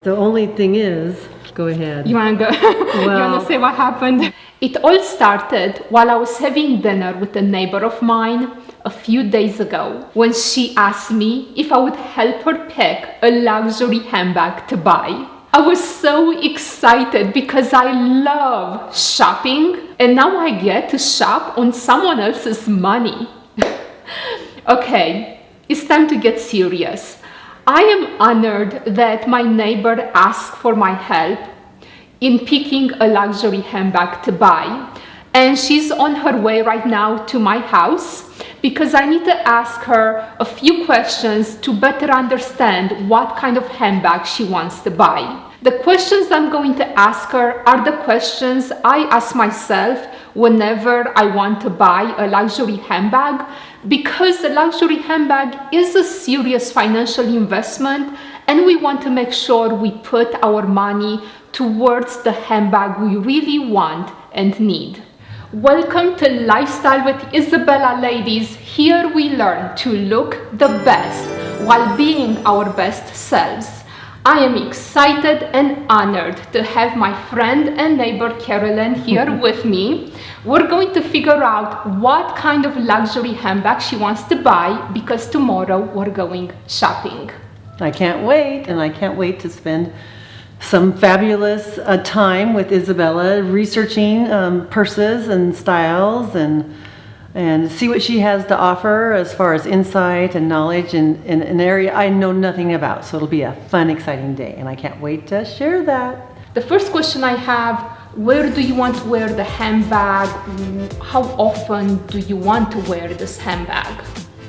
The only thing is, go ahead. You want to go? You want to say what happened? It all started while I was having dinner with a neighbor of mine a few days ago when she asked me if I would help her pick a luxury handbag to buy. I was so excited because I love shopping and now I get to shop on someone else's money. Okay, it's time to get serious. I am honored that my neighbor asked for my help in picking a luxury handbag to buy. And she's on her way right now to my house because I need to ask her a few questions to better understand what kind of handbag she wants to buy. The questions I'm going to ask her are the questions I ask myself whenever I want to buy a luxury handbag, because a luxury handbag is a serious financial investment and we want to make sure we put our money towards the handbag we really want and need. Welcome to Lifestyle with Isabella, ladies. Here we learn to look the best while being our best selves. I am excited and honored to have my friend and neighbor Carolyn here with me. We're going to figure out what kind of luxury handbag she wants to buy because tomorrow we're going shopping. I can't wait, and I can't wait to spend some fabulous time with Isabella researching purses and styles and see what she has to offer as far as insight and knowledge in an area I know nothing about. So it'll be a fun, exciting day, and I can't wait to share that. The first question I have, where do you want to wear the handbag? How often do you want to wear this handbag?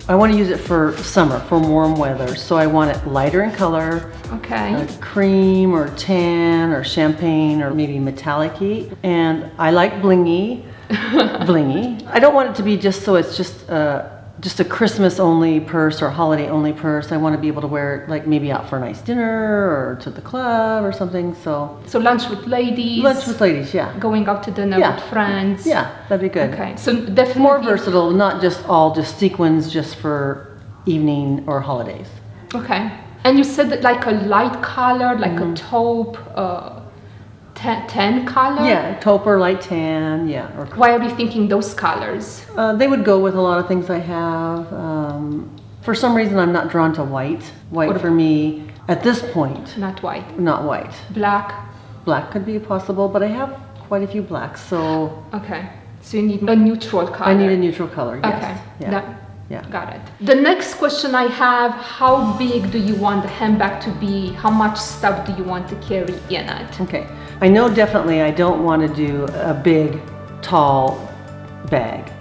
I want to use it for summer, for warm weather. So I want it lighter in color. Okay. Cream or tan or champagne or maybe metallic-y. And I like blingy. Blingy. I don't want it to be just so it's just a Christmas only purse or holiday only purse. I want to be able to wear it like maybe out for a nice dinner or to the club or something. So lunch with ladies. Lunch with ladies, yeah. Going out to dinner with friends. Yeah, that'd be good. Okay, so definitely more versatile, not just all just sequins just for evening or holidays. Okay, and you said that like a light color, like a taupe. Tan color? Yeah, taupe or light tan, yeah. Or why are you thinking those colors? They would go with a lot of things I have. For some reason, I'm not drawn to white. White for me, at this point. Not white. Not white. Black? Black could be possible, but I have quite a few blacks, so. Okay, so you need a neutral color. I need a neutral color, yes. Okay, yeah. Yeah. Got it. The next question I have, how big do you want the handbag to be? How much stuff do you want to carry in it? Okay. I know definitely I don't want to do a big, tall bag.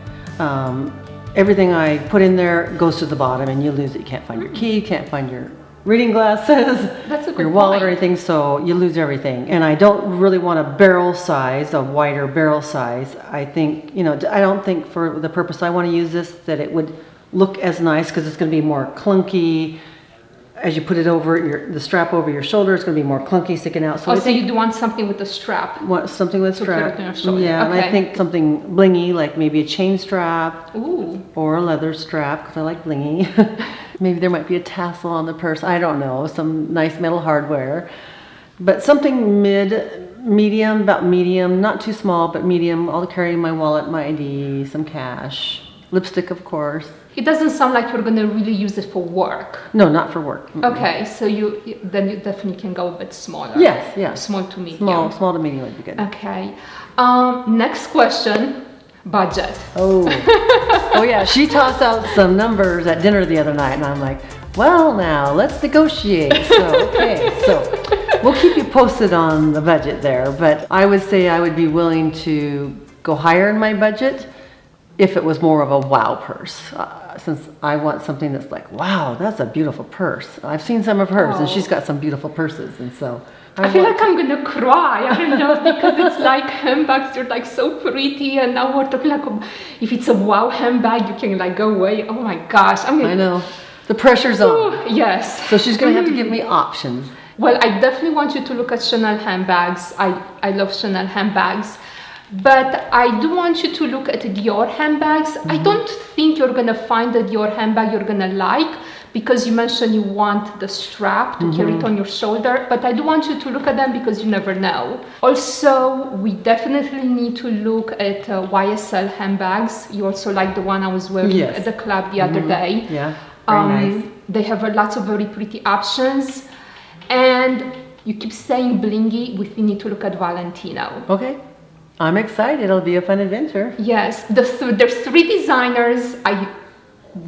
Everything I put in there goes to the bottom and you lose it. You can't find your key, you can't find your reading glasses, That's a good your wallet point. or anything, so you lose everything. And I don't really want a barrel size, a wider barrel size. I think, I don't think for the purpose I want to use this that it would look as nice because it's going to be more clunky. As you put it over the strap over your shoulder, it's going to be more clunky sticking out. So you do want something with a strap? Want something with strap. Put it on your shoulder. Yeah, okay. and I think something blingy, like maybe a chain strap. Ooh. Or a leather strap, because I like blingy. Maybe there might be a tassel on the purse. I don't know. Some nice metal hardware. But something medium, about medium, not too small, but medium. I'll carry my wallet, my ID, some cash. Lipstick, of course. It doesn't sound like you're going to really use it for work. No, not for work. Okay, so then you definitely can go a bit smaller. Yes, yeah. Small to medium. Small to medium would be good. Okay. Next question, budget. Oh yeah, she tossed out some numbers at dinner the other night and I'm like, well now, let's negotiate. So we'll keep you posted on the budget there, but I would say I would be willing to go higher in my budget if it was more of a wow purse, since I want something that's like, wow, that's a beautiful purse. I've seen some of hers, and she's got some beautiful purses, and so. I feel like I'm gonna cry, I don't know, because it's like handbags, they're like so pretty, and now we're talking like, if it's a wow handbag, you can like go away. Oh my gosh, I know, the pressure's on. Yes. So she's gonna have to give me options. Well, I definitely want you to look at Chanel handbags. I love Chanel handbags. But I do want you to look at Dior handbags. I don't think you're gonna find a Dior handbag you're gonna like, because you mentioned you want the strap to carry it on your shoulder, but I do want you to look at them because you never know. Also, we definitely need to look at YSL handbags. You also like the one I was wearing at the club the other day. Yeah, very nice. They have lots of very pretty options. And you keep saying blingy, we need to look at Valentino. Okay, I'm excited. It'll be a fun adventure. Yes, there's 3 designers I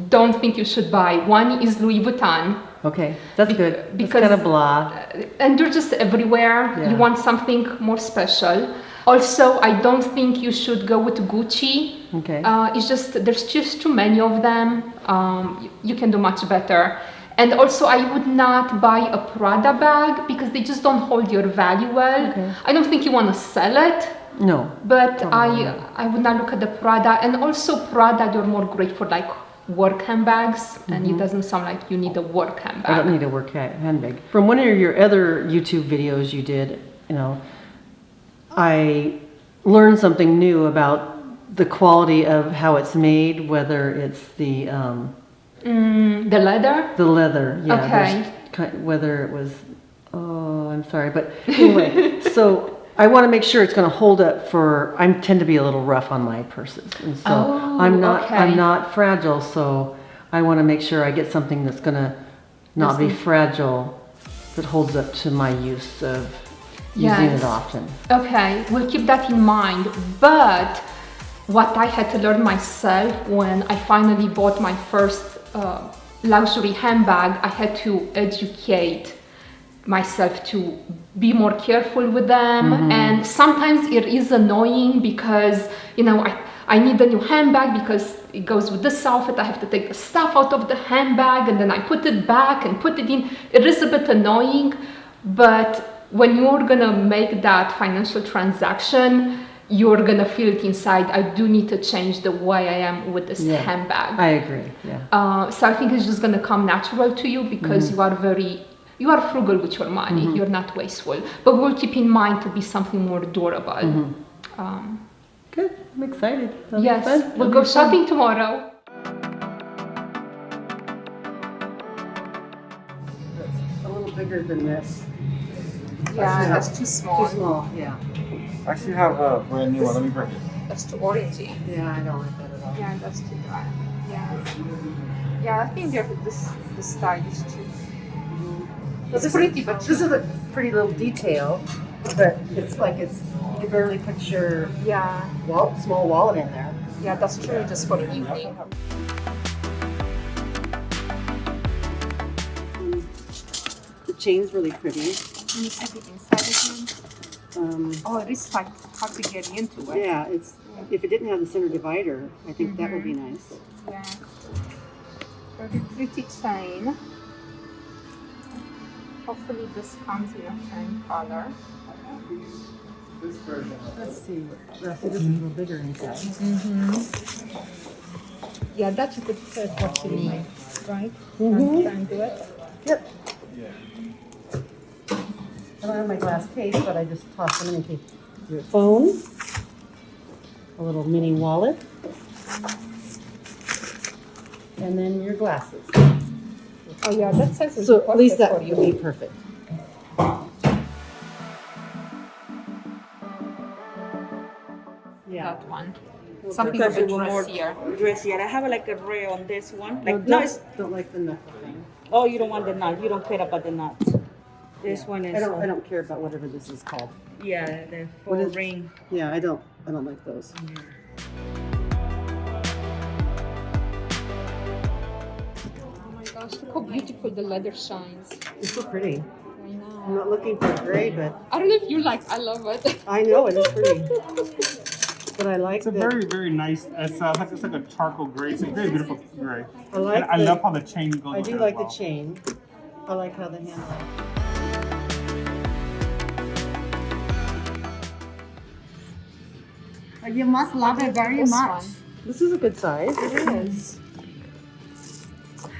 don't think you should buy. One is Louis Vuitton. Okay, that's good. Because it's kind of blah. And they're just everywhere. Yeah. You want something more special. Also, I don't think you should go with Gucci. Okay. It's just, there's just too many of them. You can do much better. And also, I would not buy a Prada bag because they just don't hold your value well. Okay. I don't think you want to sell it. No. But I would not look at the Prada. And also Prada, they're more great for like work handbags, and it doesn't sound like you need a work handbag. I don't need a work handbag. From one of your other YouTube videos you did, you know, I learned something new about the quality of how it's made, whether it's the leather? The leather, yeah. Okay. Whether it was, oh, I'm sorry, but anyway, so I want to make sure it's going to hold up for. I tend to be a little rough on my purses, and so I'm not fragile. So I want to make sure I get something that's going to not be fragile, that holds up to my use of using it often. Okay, we'll keep that in mind. But what I had to learn myself when I finally bought my first luxury handbag, I had to educate myself to be more careful with them. And sometimes it is annoying because, you know, I need a new handbag because it goes with this outfit. I have to take the stuff out of the handbag and then I put it back and put it in. It is a bit annoying, but when you're gonna make that financial transaction, you're gonna feel it inside. I do need to change the way I am with this handbag. I agree, yeah. So I think it's just gonna come natural to you because you are frugal with your money. You're not wasteful, but we'll keep in mind to be something more durable. Good, I'm excited. That'll Yes, be fun. we'll It'll go be fun. shopping tomorrow. A little bigger than this. Yeah, that's too small. Too small, yeah. I actually have a brand new one. Let me bring it. That's too orangey. Yeah, I don't like that at all. Yeah, that's too dry. Yeah, I think this style is too. It's pretty, but This is a pretty little detail, but it's like you can barely put your small wallet in there. yeah, that's true. Just for the evening. The chain's really pretty. Can you see the inside again? Oh, it is like hard to get into it. Yeah, if it didn't have the center divider, I think that would be nice. Yeah. Very pretty chain. Hopefully this comes in a same color. This version. Let's see. This is a little bigger inside. Yeah, that's a good fit what you need, right? Mhm. Try and do it. Yep. I don't have my glass case, but I just tossed them into your phone, a little mini wallet, and then your glasses. Oh yeah, that size is So at least perfect that for would you. be perfect. Yeah. That one. Something a bit dressier. Dressy, and I have like a ray on this one. Like No, no, it's, don't like the knuckle thing. oh, you don't want the knot. You don't care about the knot. This one is. I don't care about whatever this is called. Yeah, the What full is- ring. Yeah, I don't like those. Oh my gosh, look how beautiful the leather shines. It's so pretty. I know. I'm not looking for gray, but I don't know if you like, I love it. I know it is pretty. But I like It's a very, very nice. It's like a charcoal gray. It's a very beautiful gray. I like And I the- love how the chain goes. I with do it like as the well. chain. I like how the handle. You must love it very This much. one. This is a good size. It is.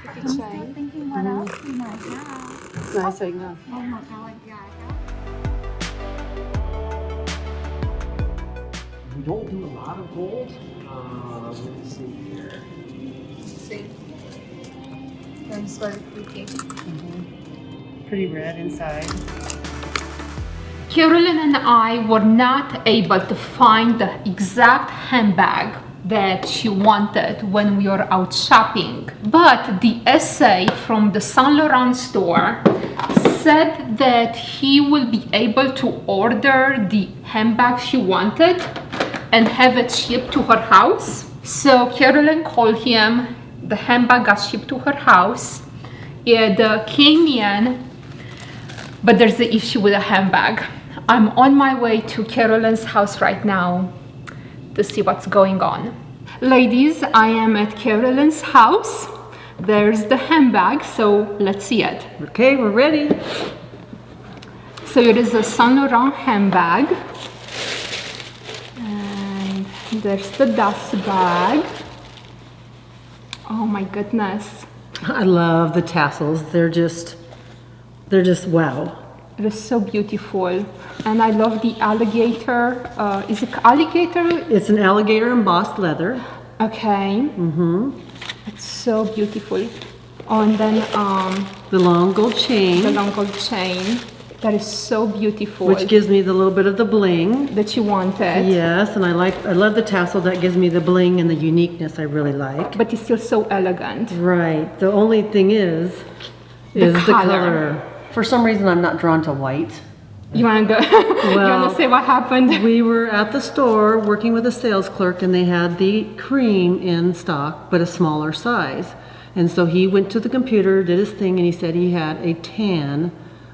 Pretty I'm still chain. thinking what else we might have. It's nice, I know. Oh my god, yeah. We don't do a lot of gold. Let me see here. See? It's very pretty. Pretty red inside. Carolyn and I were not able to find the exact handbag that she wanted when we were out shopping. But the essay from the Saint Laurent store said that he will be able to order the handbag she wanted and have it shipped to her house. So Carolyn called him, the handbag got shipped to her house. It came in, but there's the issue with the handbag. I'm on my way to Carolyn's house right now to see what's going on. Ladies, I am at Carolyn's house. There's the handbag, so let's see it. Okay, we're ready. So it is a Saint Laurent handbag. And there's the dust bag. Oh my goodness. I love the tassels. They're just wow. It is so beautiful. And I love the alligator. Is it alligator? It's an alligator embossed leather. Okay. It's so beautiful. Oh, and then The long gold the chain, long gold chain. That is so beautiful. which gives me the little bit of the bling. That you wanted. Yes, and I love the tassel. That gives me the bling and the uniqueness I really like. But it's still so elegant. Right. The only thing is the color. color. For some reason, I'm not drawn to white. You wanna go? You wanna say what happened? We were at the store working with a sales clerk, and they had the cream in stock, but a smaller size. And so he went to the computer, did his thing, and he said he had a tan,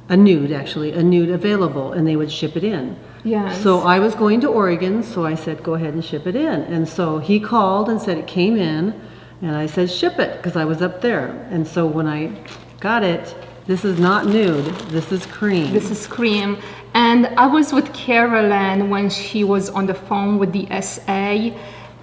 a nude available, and they would ship it in. Yes. So I was going to Oregon, so I said, go ahead and ship it in. And so he called and said it came in, and I said, ship it, because I was up there. And so when I got it, this is not nude, this is cream. This is cream. And I was with Carolyn when she was on the phone with the SA,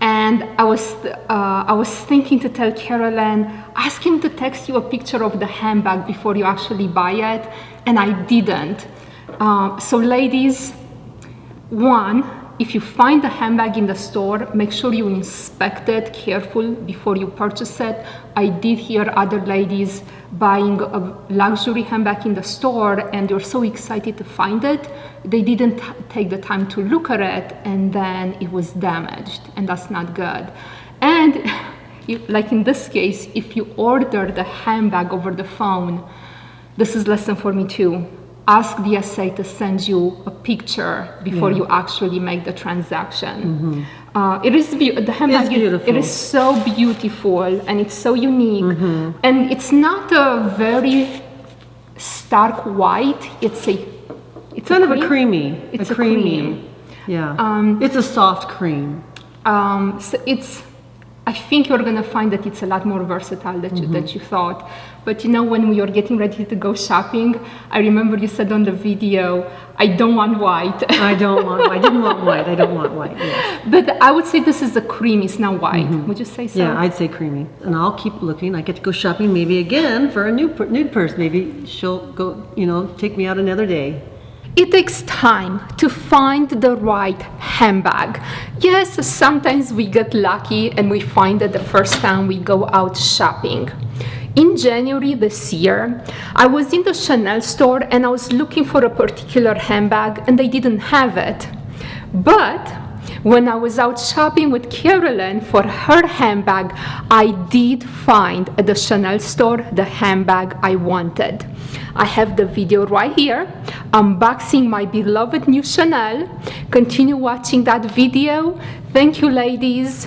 and I was thinking to tell Carolyn, ask him to text you a picture of the handbag before you actually buy it, and I didn't. So ladies, one, if you find the handbag in the store, make sure you inspect it careful before you purchase it. I did hear other ladies buying a luxury handbag in the store and they're so excited to find it, they didn't take the time to look at it, and then it was damaged, and that's not good. And like in this case, if you order the handbag over the phone, this is lesson for me too. Ask the SA to send you a picture before you actually make the transaction. It is the handbag. It's beautiful. It is so beautiful and it's so unique, and it's not a very stark white. It's Kind of a creamy. It's a creamy. cream. Yeah. It's a soft cream. So I think you're gonna find that it's a lot more versatile than you thought. But you know, when we were getting ready to go shopping, I remember you said on the video, I don't want white. I didn't want white. I don't want white. Yes. But I would say this is a cream, it's not white. Would you say so? Yeah, I'd say creamy. And I'll keep looking. I get to go shopping maybe again for a nude purse. Maybe she'll go, take me out another day. It takes time to find the right handbag. Yes, sometimes we get lucky and we find it the first time we go out shopping. In January this year, I was in the Chanel store and I was looking for a particular handbag and they didn't have it. But when I was out shopping with Carolyn for her handbag, I did find at the Chanel store the handbag I wanted. I have the video right here, unboxing my beloved new Chanel. Continue watching that video. Thank you, ladies.